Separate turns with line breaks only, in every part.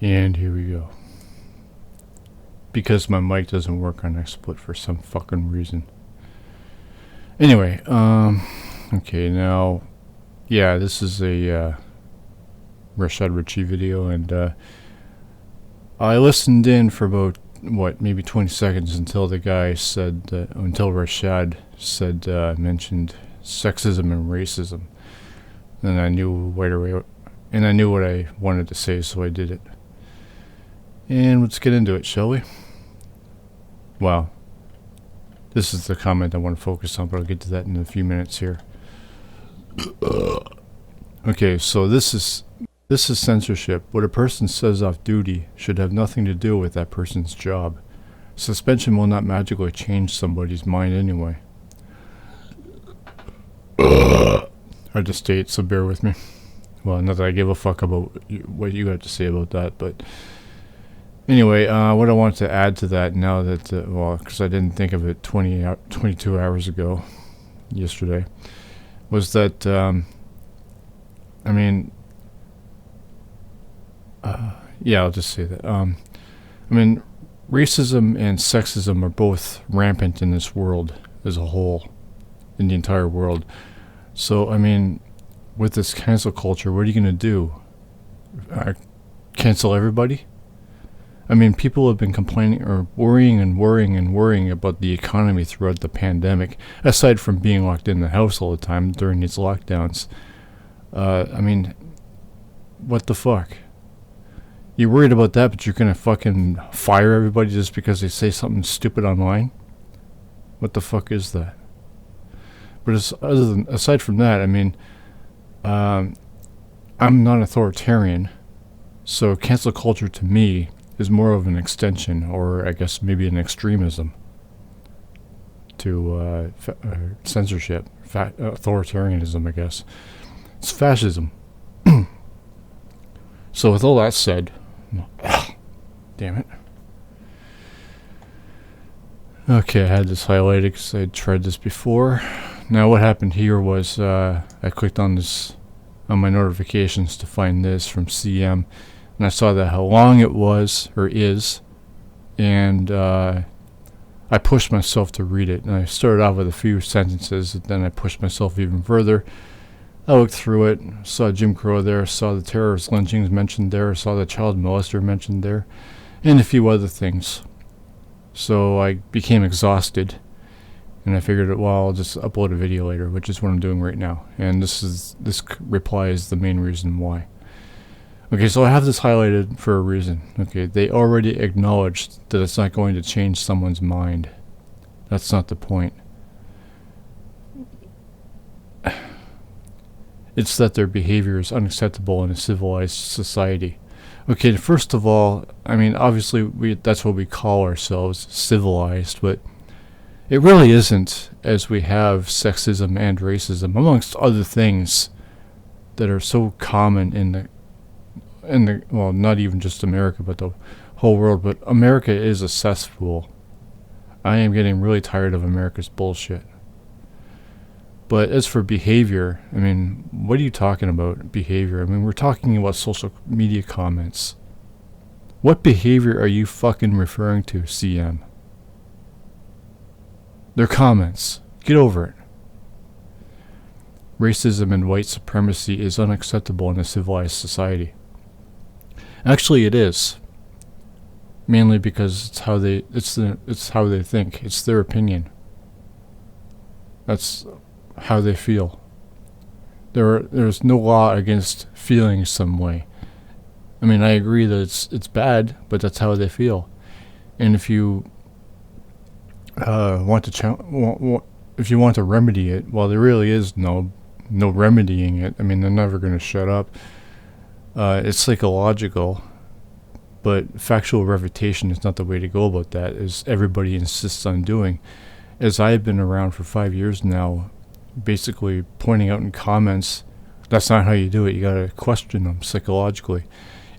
And here we go. Because my mic doesn't work on XSplit for some fucking reason. Anyway, okay, now, yeah, this is a Rashad Ritchie video, and I listened in for about, maybe 20 seconds until the guy said, until Rashad said, mentioned sexism and racism. And I knew right away, and I knew what I wanted to say, so I did it. And let's get into it, shall we? Wow. This is the comment I want to focus on, but I'll get to that in a few minutes here. Okay, so this is censorship. What a person says off duty should have nothing to do with that person's job. Suspension will not magically change somebody's mind anyway. Hard to state, so bear with me. Well, not that I give a fuck about what you have to say about that, but anyway, what I wanted to add to that now that, because I didn't think of it 22 hours ago, yesterday, was that, yeah, I'll just say that. Racism and sexism are both rampant in this world as a whole, in the entire world. So, with this cancel culture, what are you going to do? Cancel everybody? People have been complaining or worrying about the economy throughout the pandemic, aside from being locked in the house all the time during these lockdowns. What the fuck? You're worried about that, but you're gonna fucking fire everybody just because they say something stupid online? What the fuck is that? But aside from that, I'm not authoritarian, so cancel culture to me is more of an extension, or I guess maybe an extremism, to censorship, authoritarianism, I guess. It's fascism. So with all that said, damn it. Okay, I had this highlighted because I tried this before. Now what happened here was I clicked on my notifications to find this from CM, and I saw that how long it was, or is, and I pushed myself to read it. And I started off with a few sentences, and then I pushed myself even further. I looked through it, saw Jim Crow there, saw the terrorist lynchings mentioned there, saw the child molester mentioned there, and a few other things. So I became exhausted, and I figured, well, I'll just upload a video later, which is what I'm doing right now. And this reply is the main reason why. Okay, so I have this highlighted for a reason. Okay, they already acknowledged that it's not going to change someone's mind. That's not the point. It's that their behavior is unacceptable in a civilized society. Okay, first of all, obviously that's what we call ourselves, civilized, but it really isn't, as we have sexism and racism, amongst other things that are so common in the well, not even just America, but the whole world. But America is a cesspool. I am getting really tired of America's bullshit. But as for behavior, what are you talking about, behavior? We're talking about social media comments. What behavior are you fucking referring to, CM? They're comments. Get over it. Racism and white supremacy is unacceptable in a civilized society. Actually, it is. Mainly because it's how they think. It's their opinion. That's how they feel. There's no law against feeling some way. I agree that it's bad, but that's how they feel. And if you want to remedy it, well, there really is no remedying it. They're never going to shut up. It's psychological, but factual refutation is not the way to go about that, as everybody insists on doing. As I've been around for 5 years now, basically pointing out in comments, that's not how you do it. You gotta question them psychologically.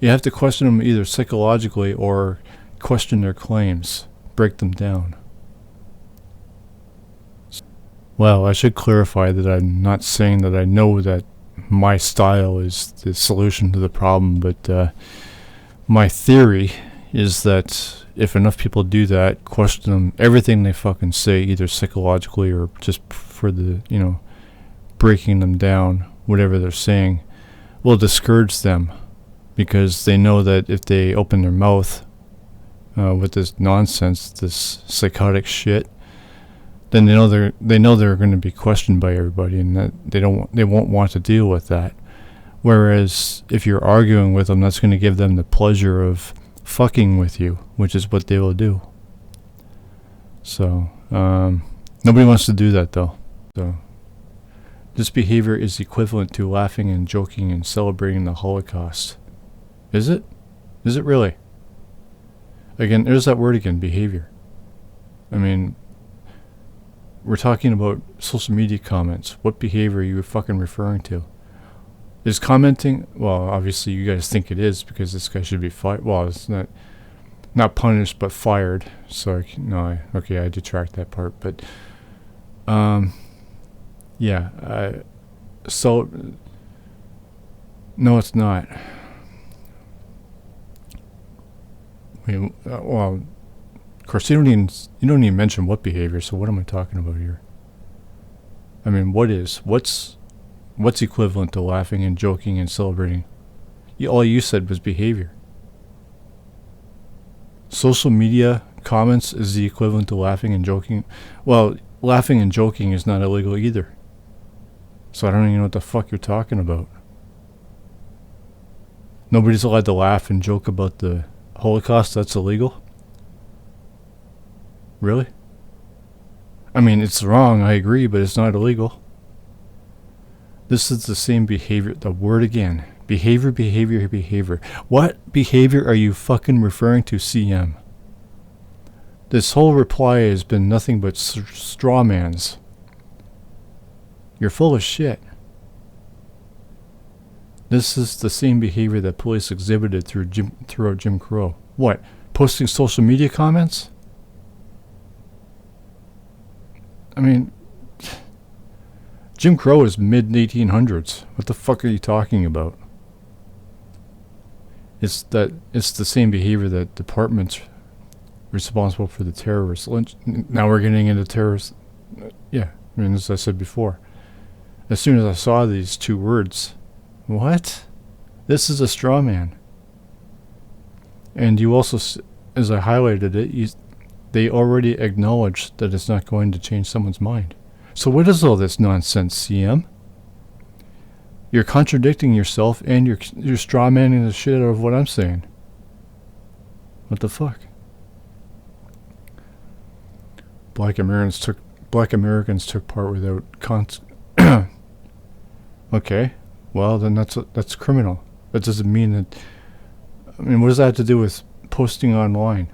You have to question them either psychologically or question their claims, break them down. Well, I should clarify that I'm not saying that I know that my style is the solution to the problem, but My theory is that if enough people do that, question them everything they fucking say, either psychologically or just for the, breaking them down, whatever they're saying, will discourage them, because they know that if they open their mouth with this nonsense, this psychotic shit, then they know they're going to be questioned by everybody, and that they won't want to deal with that. Whereas if you're arguing with them, that's going to give them the pleasure of fucking with you, which is what they will do. So nobody wants to do that, though. So this behavior is equivalent to laughing and joking and celebrating the Holocaust. Is it? Is it really? Again, there's that word again, behavior. I mean, we're talking about social media comments. What behavior are you fucking referring to? Is commenting, well, obviously you guys think it is, because this guy should be fired. Well, it's not punished, but fired. So, I detract that part. But, yeah. So, no, it's not. Well, of course, you don't even mention what behavior, so what am I talking about here? I mean, what's equivalent to laughing and joking and celebrating? All you said was behavior. Social media comments is the equivalent to laughing and joking. Well, laughing and joking is not illegal either. So I don't even know what the fuck you're talking about. Nobody's allowed to laugh and joke about the Holocaust. That's illegal? Really? I mean, it's wrong, I agree, but it's not illegal. This is the same behavior. The word again. Behavior, behavior, behavior. What behavior are you fucking referring to, CM? This whole reply has been nothing but straw mans. You're full of shit. This is the same behavior that police exhibited throughout Jim Crow. What? Posting social media comments? I mean, Jim Crow is mid-1800s. What the fuck are you talking about? It's the same behavior that departments responsible for the terrorist lynch. Now we're getting into terrorist. Yeah, I mean, as I said before. As soon as I saw these two words, what? This is a straw man. And you also, as I highlighted it, they already acknowledged that it's not going to change someone's mind. So what is all this nonsense, CM? You're contradicting yourself, and you're strawmanning the shit out of what I'm saying. What the fuck? Black Americans took part without Okay, well then that's criminal. That doesn't mean that. I mean, what does that have to do with posting online?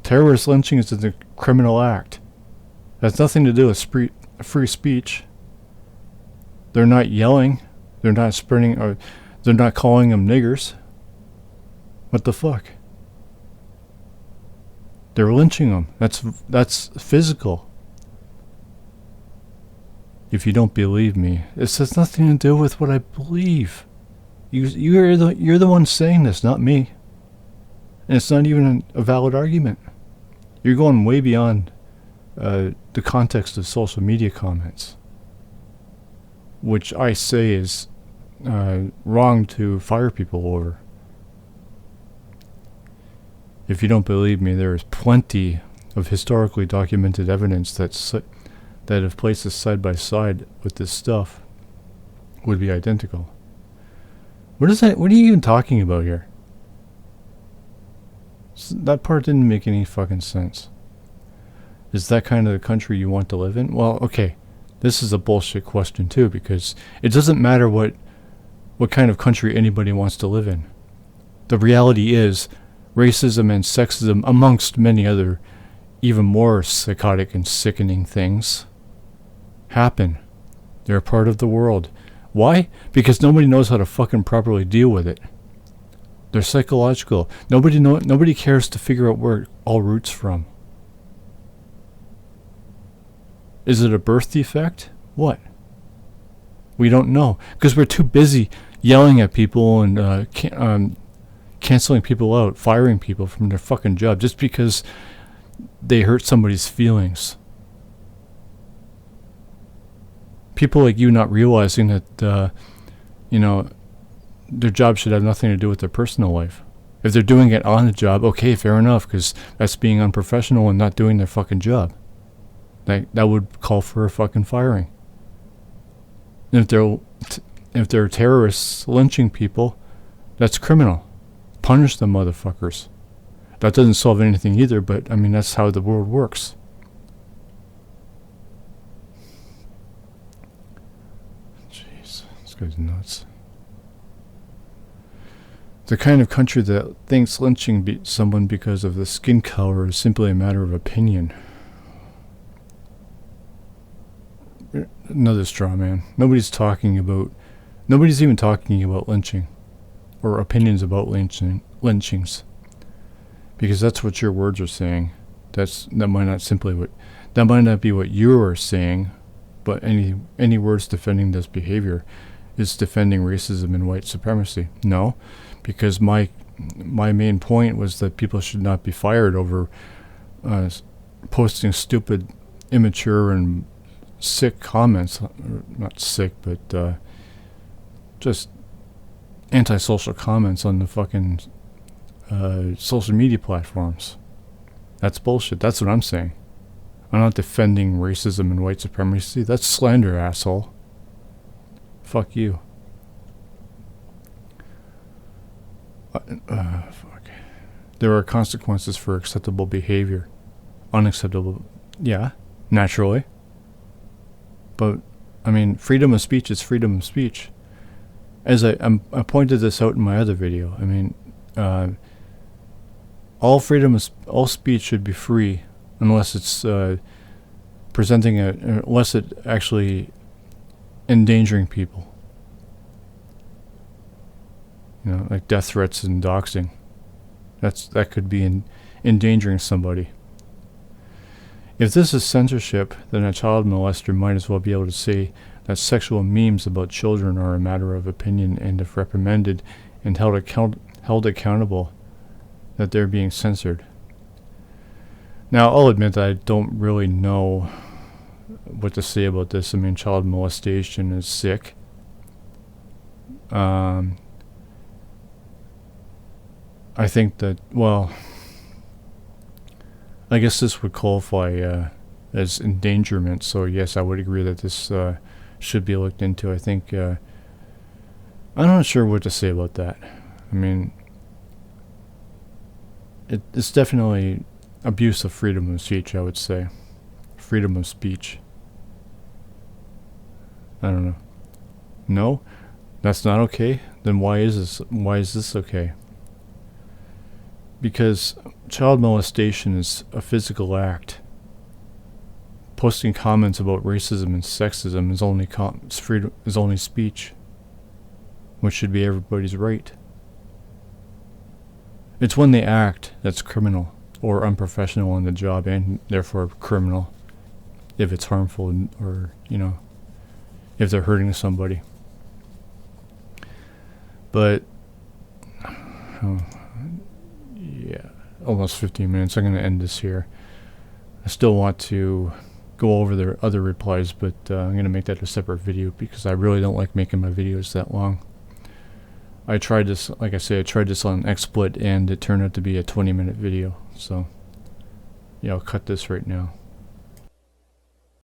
Terrorist lynching is a criminal act. It has nothing to do with free speech. They're not yelling. They're not spreading, or they're not calling them niggers. What the fuck? They're lynching them. That's physical. If you don't believe me, this has nothing to do with what I believe. You're the one saying this, not me. And it's not even a valid argument. You're going way beyond the context of social media comments, which I say is wrong to fire people over. If you don't believe me, there is plenty of historically documented evidence that if places side by side with this stuff would be identical. What is that? What are you even talking about here? That part didn't make any fucking sense. Is that kind of the country you want to live in? Well, okay, this is a bullshit question too, because it doesn't matter what kind of country anybody wants to live in. The reality is, racism and sexism, amongst many other even more psychotic and sickening things, happen. They're a part of the world. Why? Because nobody knows how to fucking properly deal with it. They're psychological. Nobody cares to figure out where it all roots from. Is it a birth defect? What? We don't know, because we're too busy yelling at people and canceling people out, firing people from their fucking job just because they hurt somebody's feelings. People like you not realizing that, their job should have nothing to do with their personal life. If they're doing it on the job, okay, fair enough, because that's being unprofessional and not doing their fucking job. That would call for a fucking firing. And if they're terrorists lynching people, that's criminal. Punish them motherfuckers. That doesn't solve anything either, but I mean that's how the world works. Jeez, this guy's nuts. The kind of country that thinks lynching someone because of the skin color is simply a matter of opinion. Another straw man. Nobody's even talking about lynching or opinions about lynchings, because that's what your words are saying. That might not be what you are saying, but any words defending this behavior is defending racism and white supremacy. No, because my main point was that people should not be fired over posting stupid, immature, and sick comments. Not sick, but just antisocial comments on the fucking social media platforms. That's bullshit. That's what I'm saying. I'm not defending racism and white supremacy. That's slander, asshole. Fuck you. Fuck. There are consequences for acceptable behavior. Unacceptable, yeah, naturally. But, I mean, freedom of speech is freedom of speech. As I pointed this out in my other video, I mean, all speech should be free unless it's unless it actually endangering people. Like death threats and doxing. That could be endangering somebody. If this is censorship, then a child molester might as well be able to say that sexual memes about children are a matter of opinion, and if reprimanded and held accountable, that they're being censored. Now, I'll admit that I don't really know what to say about this. I mean, child molestation is sick. I think that, well, I guess this would qualify as endangerment, so yes, I would agree that this should be looked into. I think, I'm not sure what to say about that. I mean, it's definitely abuse of freedom of speech, I would say. Freedom of speech. I don't know. No? That's not okay? Then why is this okay? Because child molestation is a physical act. Posting comments about racism and sexism is only speech, which should be everybody's right. It's when they act that's criminal or unprofessional on the job, and therefore criminal if it's harmful or, if they're hurting somebody. But yeah, almost 15 minutes. I'm going to end this here. I still want to go over the other replies, but I'm going to make that a separate video because I really don't like making my videos that long. I tried this, like I say, I tried this on XSplit and it turned out to be a 20-minute video. So, yeah, I'll cut this right now.